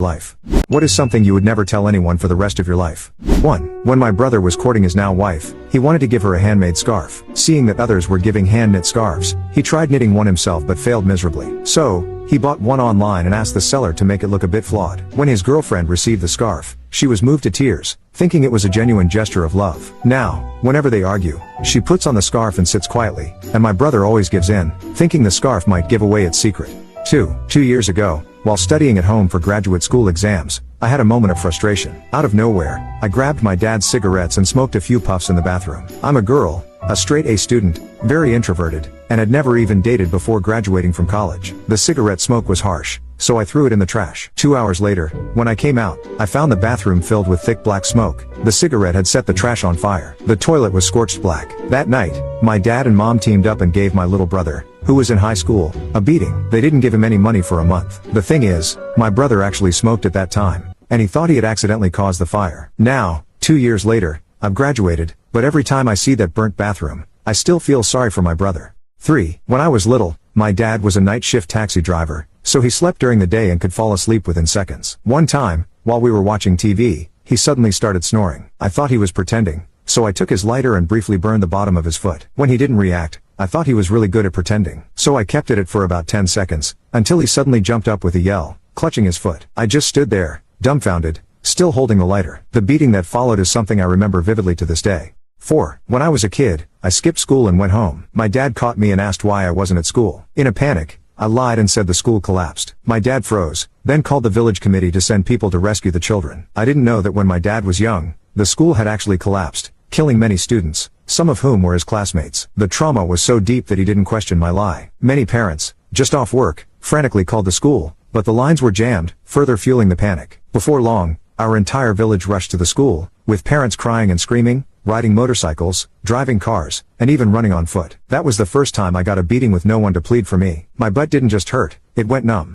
Life. What is something you would never tell anyone for the rest of your life? 1. When my brother was courting his now wife, he wanted to give her a handmade scarf. Seeing that others were giving hand-knit scarves, he tried knitting one himself but failed miserably. So, he bought one online and asked the seller to make it look a bit flawed. When his girlfriend received the scarf, she was moved to tears, thinking it was a genuine gesture of love. Now, whenever they argue, she puts on the scarf and sits quietly, and my brother always gives in, thinking the scarf might give away its secret. 2 years ago, while studying at home for graduate school exams, I had a moment of frustration. Out of nowhere, I grabbed my dad's cigarettes and smoked a few puffs in the bathroom. I'm a girl, a straight A student, very introverted, and had never even dated before graduating from college. The cigarette smoke was harsh, so I threw it in the trash. 2 hours later, when I came out, I found the bathroom filled with thick black smoke. The cigarette had set the trash on fire. The toilet was scorched black. That night, my dad and mom teamed up and gave my little brother, who was in high school, a beating. They didn't give him any money for a month. The thing is, my brother actually smoked at that time, and he thought he had accidentally caused the fire. Now, 2 years later, I've graduated, but every time I see that burnt bathroom, I still feel sorry for my brother. 3. When I was little, my dad was a night shift taxi driver, so he slept during the day and could fall asleep within seconds. One time, while we were watching TV, he suddenly started snoring. I thought he was pretending, so I took his lighter and briefly burned the bottom of his foot. When he didn't react, I thought he was really good at pretending, so I kept at it for about 10 seconds, until he suddenly jumped up with a yell, clutching his foot. I just stood there, dumbfounded, still holding the lighter. The beating that followed is something I remember vividly to this day. 4. When I was a kid, I skipped school and went home. My dad caught me and asked why I wasn't at school. In a panic, I lied and said the school collapsed. My dad froze, then called the village committee to send people to rescue the children. I didn't know that when my dad was young, the school had actually collapsed, killing many students, some of whom were his classmates. The trauma was so deep that he didn't question my lie. Many parents, just off work, frantically called the school, but the lines were jammed, further fueling the panic. Before long, our entire village rushed to the school, with parents crying and screaming, riding motorcycles, driving cars, and even running on foot. That was the first time I got a beating with no one to plead for me. My butt didn't just hurt, it went numb.